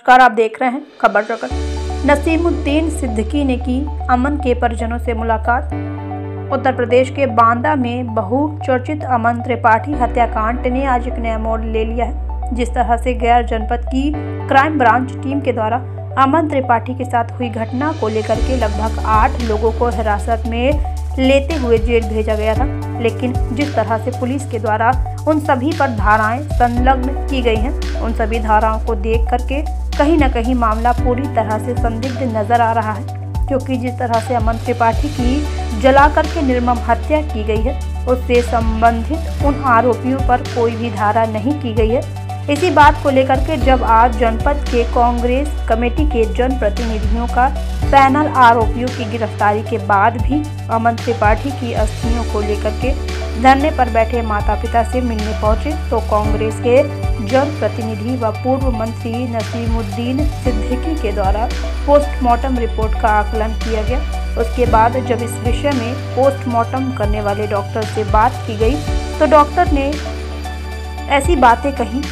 नमस्कार, आप देख रहे हैं खबर जगत। नसीमुद्दीन सिद्दीकी ने की अमन के परिजनों से मुलाकात। उत्तर प्रदेश के बांदा में बहुचर्चित अमन त्रिपाठी हत्याकांड ने आज एक नया मोड़ ले लिया है। जिस तरह से गैर जनपद की क्राइम ब्रांच टीम के द्वारा अमन त्रिपाठी के साथ हुई घटना को लेकर के लगभग 8 लोगों को हिरासत में लेते हुए जेल भेजा गया था, लेकिन जिस तरह से पुलिस के द्वारा उन सभी पर धाराएं संलग्न की गई हैं, उन सभी धाराओं को देख करके कहीं न कहीं मामला पूरी तरह से संदिग्ध नजर आ रहा है। क्योंकि जिस तरह से अमन त्रिपाठी की जला करके निर्मम हत्या की गई है, उससे संबंधित उन आरोपियों पर कोई भी धारा नहीं की गई है। इसी बात को लेकर के जब आज जनपद के कांग्रेस कमेटी के जनप्रतिनिधियों का पैनल आरोपियों की गिरफ्तारी के बाद भी अमन त्रिपाठी की अस्थियों को लेकर के धरने पर बैठे माता पिता से मिलने पहुंचे, तो कांग्रेस के जनप्रतिनिधि व पूर्व मंत्री नसीमुद्दीन सिद्दीकी के द्वारा पोस्टमार्टम रिपोर्ट का आकलन किया गया। उसके बाद जब इस विषय में पोस्टमार्टम करने वाले डॉक्टर से बात की गई, तो डॉक्टर ने ऐसी बातें कही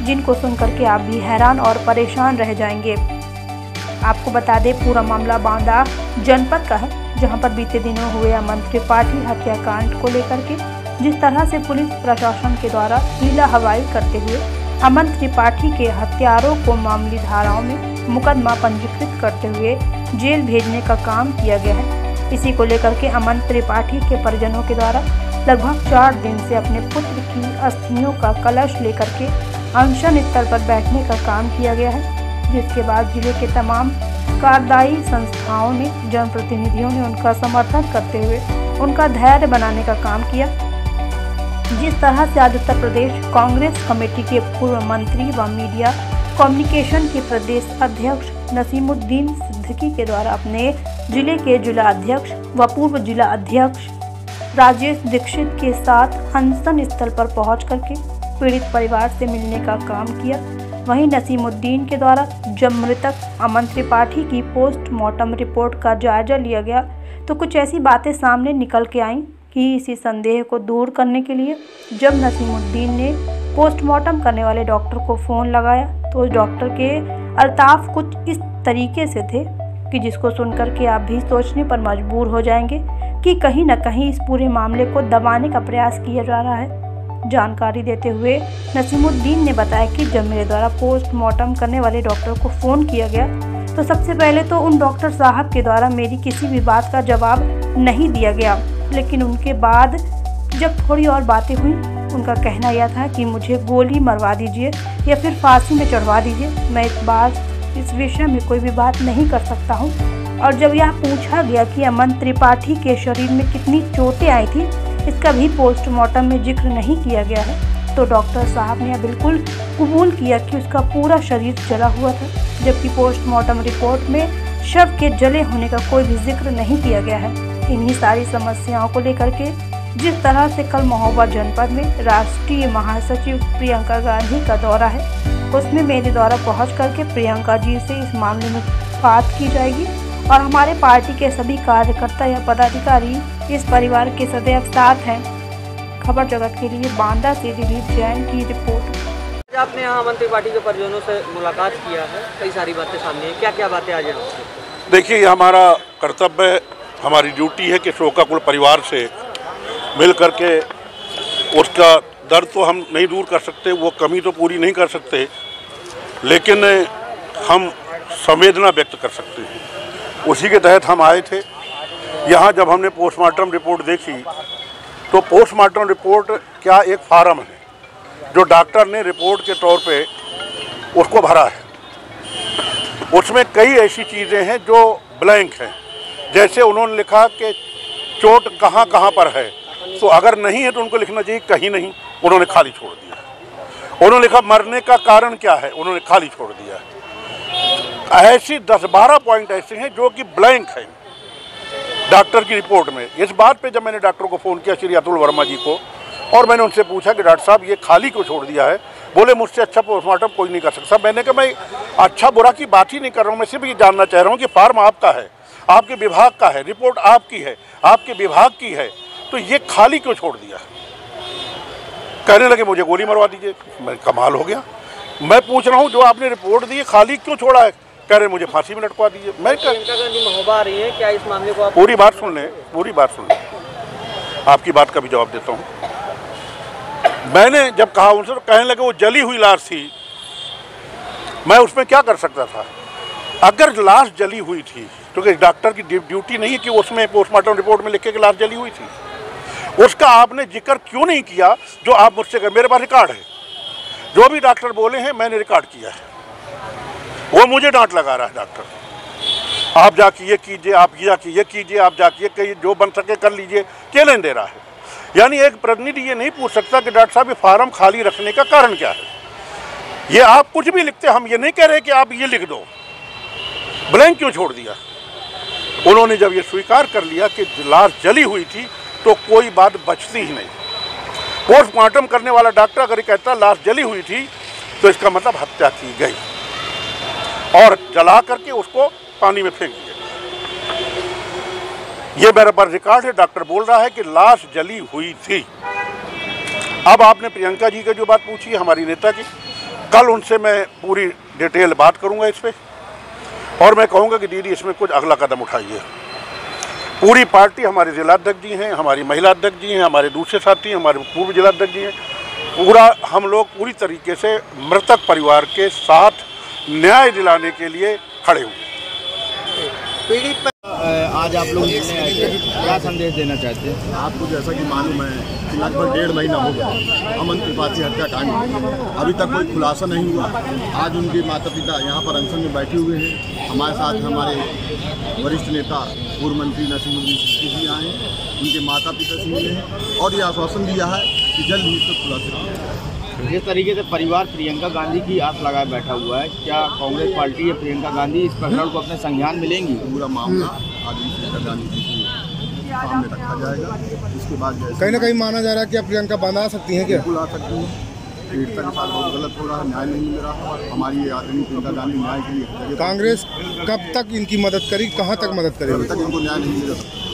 जिनको सुनकर के आप भी हैरान और परेशान रह जाएंगे। आपको बता दें, पूरा मामला बांदा जनपद का है, जहां पर बीते दिनों हुए अमन त्रिपाठी हत्याकांड को लेकर के जिस तरह से पुलिस प्रशासन के द्वारा हीला हवाई करते हुए अमन त्रिपाठी के हत्यारों को मामूली धाराओं में मुकदमा पंजीकृत करते हुए जेल भेजने का काम किया गया है। इसी को लेकर के अमन त्रिपाठी के परिजनों के द्वारा लगभग 4 दिन से अपने पुत्र की अस्थियों का कलश लेकर के अनशन स्थल पर बैठने का काम किया गया है, जिसके बाद जिले के तमाम कार्यदायी संस्थाओं ने, जनप्रतिनिधियों ने उनका समर्थन करते हुए उनका धैर्य बनाने का काम किया। जिस तरह से आज उत्तर प्रदेश कांग्रेस कमेटी के पूर्व मंत्री व मीडिया कम्युनिकेशन के प्रदेश अध्यक्ष नसीमुद्दीन सिद्दीकी के द्वारा अपने जिले के जिला अध्यक्ष व पूर्व जिला अध्यक्ष राजेश दीक्षित के साथ अनशन स्थल पर पहुंच करके पीड़ित परिवार से मिलने का काम किया। वहीं नसीमुद्दीन के द्वारा जब मृतक अमन त्रिपाठी की पोस्टमार्टम रिपोर्ट का जायजा लिया गया, तो कुछ ऐसी बातें सामने निकल के आईं कि इसी संदेह को दूर करने के लिए जब नसीमुद्दीन ने पोस्टमार्टम करने वाले डॉक्टर को फ़ोन लगाया, तो उस डॉक्टर के अल्ताफ कुछ इस तरीके से थे कि जिसको सुनकर के आप भी सोचने पर मजबूर हो जाएंगे कि कहीं न कहीं इस पूरे मामले को दबाने का प्रयास किया जा रहा है। जानकारी देते हुए नसीमुद्दीन ने बताया कि जब मेरे द्वारा पोस्टमार्टम करने वाले डॉक्टर को फ़ोन किया गया, तो सबसे पहले तो उन डॉक्टर साहब के द्वारा मेरी किसी भी बात का जवाब नहीं दिया गया, लेकिन उनके बाद जब थोड़ी और बातें हुई, उनका कहना यह था कि मुझे गोली मरवा दीजिए या फिर फांसी में चढ़वा दीजिए, मैं इस विषय में कोई भी बात नहीं कर सकता हूँ। और जब यह पूछा गया कि अमन त्रिपाठी के शरीर में कितनी चोटें आई थी, इसका भी पोस्टमार्टम में जिक्र नहीं किया गया है, तो डॉक्टर साहब ने बिल्कुल कबूल किया कि उसका पूरा शरीर जला हुआ था, जबकि पोस्टमार्टम रिपोर्ट में शव के जले होने का कोई भी जिक्र नहीं किया गया है। इन्हीं सारी समस्याओं को लेकर के जिस तरह से कल महोबा जनपद में राष्ट्रीय महासचिव प्रियंका गांधी का दौरा है, उसमें मेरे द्वारा पहुँच करके प्रियंका जी से इस मामले में बात की जाएगी और हमारे पार्टी के सभी कार्यकर्ता या पदाधिकारी इस परिवार के सदैव साथ हैं। खबर जगत के लिए बांदा से दिलीप जैन की रिपोर्ट। आपने यहाँ अमन त्रिपाठी के परिजनों से मुलाकात किया है, कई सारी बातें सामने हैं, क्या क्या बातें आज हैं? देखिए, हमारा कर्तव्य है, हमारी ड्यूटी है कि शोकाकुल परिवार से मिल करके उसका दर्द तो हम नहीं दूर कर सकते, वो कमी तो पूरी नहीं कर सकते, लेकिन हम संवेदना व्यक्त कर सकते हैं। उसी के तहत हम आए थे यहाँ। जब हमने पोस्टमार्टम रिपोर्ट देखी, तो पोस्टमार्टम रिपोर्ट क्या एक फार्म है जो डॉक्टर ने रिपोर्ट के तौर पे उसको भरा है। उसमें कई ऐसी चीज़ें हैं जो ब्लैंक हैं। जैसे उन्होंने लिखा कि चोट कहाँ कहाँ पर है, तो अगर नहीं है तो उनको लिखना चाहिए कहीं नहीं, उन्होंने खाली छोड़ दिया। उन्होंने लिखा मरने का कारण क्या है, उन्होंने खाली छोड़ दिया। ऐसी 10-12 पॉइंट ऐसे हैं जो कि ब्लैंक हैं डॉक्टर की रिपोर्ट में। इस बात पे जब मैंने डॉक्टर को फ़ोन किया, श्री अतुल वर्मा जी को, और मैंने उनसे पूछा कि डॉक्टर साहब ये खाली क्यों छोड़ दिया है, बोले मुझसे अच्छा पोस्टमार्टम कोई नहीं कर सकता। मैंने कहा मैं अच्छा बुरा की बात ही नहीं कर रहा हूँ, मैं सिर्फ ये जानना चाह रहा हूँ कि फार्म आपका है, आपके विभाग का है, रिपोर्ट आपकी है, आपके विभाग की है, तो ये खाली क्यों छोड़ दिया? कहने लगे मुझे गोली मरवा दीजिए। मैं कमाल हो गया, मैं पूछ रहा हूँ जो आपने रिपोर्ट दी है खाली क्यों छोड़ा है? कह रहे मुझे फांसी में लटकवा दीजिए। मैं प्रियंका गांधी महोबा आ रही है, क्या इस मामले को आप पूरी बात सुन लें, पूरी बात सुन लें, आपकी बात का भी जवाब देता हूँ। मैंने जब कहा उनसे तो कहने लगे वो जली हुई लाश थी। मैं उसमें क्या कर सकता था? अगर लाश जली हुई थी क्योंकि तो डॉक्टर की ड्यूटी नहीं है कि उसमें पोस्टमार्टम रिपोर्ट में लिखे कि लाश जली हुई थी, उसका आपने जिक्र क्यों नहीं किया? जो आप मुझसे कर, मेरे पास रिकॉर्ड है, जो भी डॉक्टर बोले हैं मैंने रिकॉर्ड किया है। वो मुझे डांट लगा रहा है डॉक्टर, आप जाके ये कीजिए, आप जाके ये कीजिए, आप जाके ये कहिए, जो बन सके कर लीजिए, चैलेंज दे रहा है। यानी एक प्रतिनिधि ये नहीं पूछ सकता कि डॉक्टर साहब ये फार्म खाली रखने का कारण क्या है। ये आप कुछ भी लिखते, हम ये नहीं कह रहे कि आप ये लिख दो, ब्लैंक क्यों छोड़ दिया? उन्होंने जब ये स्वीकार कर लिया कि लाश जली हुई थी तो कोई बात बचती ही नहीं। पोस्टमार्टम करने वाला डॉक्टर अगर कहता लाश जली हुई थी तो इसका मतलब हत्या की गई और जला करके उसको पानी में फेंक दिया। ये मेरे पास रिकॉर्ड है, डॉक्टर बोल रहा है कि लाश जली हुई थी। अब आपने प्रियंका जी की जो बात पूछी है हमारी नेता की, कल उनसे मैं पूरी डिटेल बात करूंगा इस पे और मैं कहूंगा कि दीदी इसमें कुछ अगला कदम उठाइए। पूरी पार्टी, हमारे जिलाध्यक्ष जी हैं, हमारी महिला अध्यक्ष जी हैं, हमारे दूसरे साथी, हमारे पूर्व जिलाध्यक्ष जी हैं, पूरा हम लोग पूरी तरीके से मृतक परिवार के साथ न्याय दिलाने के लिए खड़े हुए। पीड़ित आज आप लोग मिलने आए थे, क्या संदेश देना चाहते हैं? आपको जैसा कि मालूम है कि लगभग 1.5 महीना हो गया अमन त्रिपाठी हत्याकांड में, अभी तक कोई खुलासा नहीं हुआ। आज उनके माता पिता यहाँ पर अनशन में बैठे हुए हैं। हमारे साथ हमारे वरिष्ठ नेता पूर्व मंत्री नसीमुद्दीन सिद्दीकी जी आए हैं, उनके माता पिता से मिले हैं और ये आश्वासन दिया है कि जल्द ही इसका खुलासा किया जाएगा। जिस तरीके से परिवार प्रियंका गांधी की आस लगाए बैठा हुआ है, क्या कांग्रेस पार्टी या प्रियंका गांधी इस प्रकरण को अपने संज्ञान में लेंगी? पूरा मामला आज प्रियंका गांधी जी के सामने रखा जाएगा। इसके बाद कहीं ना कहीं माना जा रहा है कि प्रियंका बना सकती हैं, क्या बिल्कुल आ सकती हैं। पीड़िता के साथ बहुत गलत हो रहा है, न्याय नहीं मिल रहा। हमारी ये आदमी प्रियंका गांधी न्याय के लिए कांग्रेस कब तक इनकी मदद करी, कहाँ तक मदद करेगी? जब तक इनको न्याय नहीं मिल सकता।